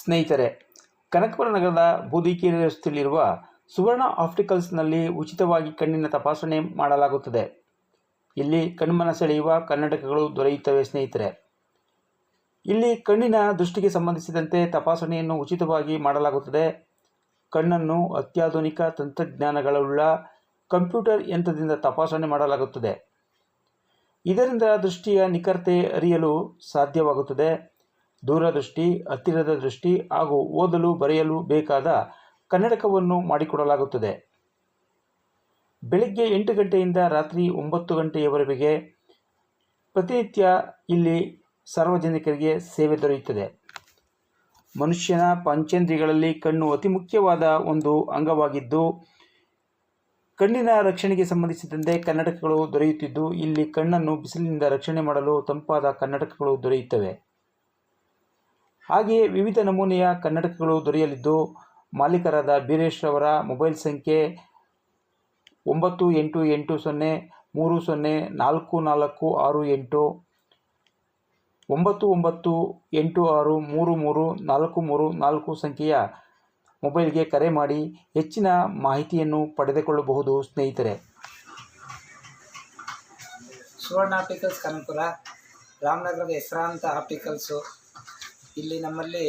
ಸ್ನೇಹಿತರೆ, ಕನಕಪುರ ನಗರದ ಬೂದಿಕೇರಿ ರಸ್ತೆಯಲ್ಲಿರುವ ಸುವರ್ಣ ಆಪ್ಟಿಕಲ್ಸ್ನಲ್ಲಿ ಉಚಿತವಾಗಿ ಕಣ್ಣಿನ ತಪಾಸಣೆ ಮಾಡಲಾಗುತ್ತದೆ. ಇಲ್ಲಿ ಕಣ್ಮನ ಸೆಳೆಯುವ ಕನ್ನಡಕಗಳು ದೊರೆಯುತ್ತವೆ. ಸ್ನೇಹಿತರೆ, ಇಲ್ಲಿ ಕಣ್ಣಿನ ದೃಷ್ಟಿಗೆ ಸಂಬಂಧಿಸಿದಂತೆ ತಪಾಸಣೆಯನ್ನು ಉಚಿತವಾಗಿ ಮಾಡಲಾಗುತ್ತದೆ. ಕಣ್ಣನ್ನು ಅತ್ಯಾಧುನಿಕ ತಂತ್ರಜ್ಞಾನಗಳುಳ್ಳ ಕಂಪ್ಯೂಟರ್ ಯಂತ್ರದಿಂದ ತಪಾಸಣೆ ಮಾಡಲಾಗುತ್ತದೆ. ಇದರಿಂದ ದೃಷ್ಟಿಯ ನಿಖರತೆ ಅರಿಯಲು ಸಾಧ್ಯವಾಗುತ್ತದೆ. ದೂರದೃಷ್ಟಿ, ಹತ್ತಿರದ ದೃಷ್ಟಿ ಹಾಗೂ ಓದಲು ಬರೆಯಲು ಬೇಕಾದ ಕನ್ನಡಕವನ್ನು ಮಾಡಿಕೊಡಲಾಗುತ್ತದೆ. ಬೆಳಗ್ಗೆ 8 ಗಂಟೆಯಿಂದ ರಾತ್ರಿ 9 ಗಂಟೆಯವರೆಗೆ ಪ್ರತಿನಿತ್ಯ ಇಲ್ಲಿ ಸಾರ್ವಜನಿಕರಿಗೆ ಸೇವೆ ದೊರೆಯುತ್ತದೆ. ಮನುಷ್ಯನ ಪಂಚೇಂದ್ರಿಯಗಳಲ್ಲಿ ಕಣ್ಣು ಅತಿ ಮುಖ್ಯವಾದ ಒಂದು ಅಂಗವಾಗಿದ್ದು, ಕಣ್ಣಿನ ರಕ್ಷಣೆಗೆ ಸಂಬಂಧಿಸಿದಂತೆ ಕನ್ನಡಕಗಳು ದೊರೆಯುತ್ತಿದ್ದು, ಇಲ್ಲಿ ಕಣ್ಣನ್ನು ಬಿಸಿಲಿನಿಂದ ರಕ್ಷಣೆ ಮಾಡಲು ತಂಪಾದ ಕನ್ನಡಕಗಳು ದೊರೆಯುತ್ತವೆ. ಹಾಗೆಯೇ ವಿವಿಧ ನಮೂನೆಯ ಕನ್ನಡಕಗಳು ದೊರೆಯಲಿದ್ದು, ಮಾಲೀಕರಾದ ಬೀರೇಶ್ ರವರ ಮೊಬೈಲ್ ಸಂಖ್ಯೆ 9880304468 9986334344 ಸಂಖ್ಯೆಯ ಮೊಬೈಲ್ಗೆ ಕರೆ ಮಾಡಿ ಹೆಚ್ಚಿನ ಮಾಹಿತಿಯನ್ನು ಪಡೆದುಕೊಳ್ಳಬಹುದು. ಸ್ನೇಹಿತರೆ, ಸುವರ್ಣ ಆಪ್ಟಿಕಲ್ಸ್ ಕನಕಪುರ ರಾಮನಗರದ ಹೆಸರಾಂತ ಆಪ್ಟಿಕಲ್ಸು. ಇಲ್ಲಿ ನಮ್ಮಲ್ಲಿ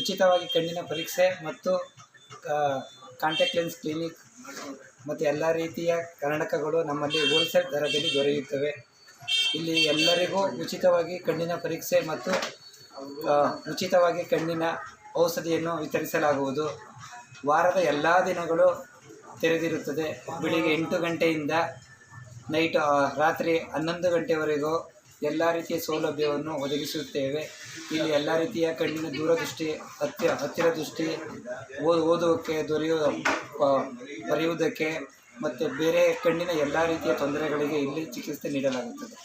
ಉಚಿತವಾಗಿ ಕಣ್ಣಿನ ಪರೀಕ್ಷೆ ಮತ್ತು ಕಾಂಟ್ಯಾಕ್ಟ್ ಲೆನ್ಸ್ ಕ್ಲಿನಿಕ್ ಮತ್ತು ಎಲ್ಲ ರೀತಿಯ ಕನ್ನಡಕಗಳು ನಮ್ಮಲ್ಲಿ ಹೋಲ್ಸೇಲ್ ದರದಲ್ಲಿ ದೊರೆಯುತ್ತವೆ. ಇಲ್ಲಿ ಎಲ್ಲರಿಗೂ ಉಚಿತವಾಗಿ ಕಣ್ಣಿನ ಪರೀಕ್ಷೆ ಮತ್ತು ಉಚಿತವಾಗಿ ಕಣ್ಣಿನ ಔಷಧಿಯನ್ನು ವಿತರಿಸಲಾಗುವುದು. ವಾರದ ಎಲ್ಲ ದಿನಗಳು ತೆರೆದಿರುತ್ತದೆ. ಬೆಳಿಗ್ಗೆ 8 ಗಂಟೆಯಿಂದ ರಾತ್ರಿ 11 ಗಂಟೆವರೆಗೂ ಎಲ್ಲ ರೀತಿಯ ಸೌಲಭ್ಯವನ್ನು ಒದಗಿಸುತ್ತೇವೆ. ಇಲ್ಲಿ ಎಲ್ಲ ರೀತಿಯ ಕಣ್ಣಿನ ದೂರದೃಷ್ಟಿ, ಹತ್ತಿರ ದೃಷ್ಟಿ, ಓದುವುದಕ್ಕೆ ಬರೆಯುವುದಕ್ಕೆ ಮತ್ತು ಬೇರೆ ಕಣ್ಣಿನ ಎಲ್ಲ ರೀತಿಯ ತೊಂದರೆಗಳಿಗೆ ಇಲ್ಲಿ ಚಿಕಿತ್ಸೆ ನೀಡಲಾಗುತ್ತದೆ.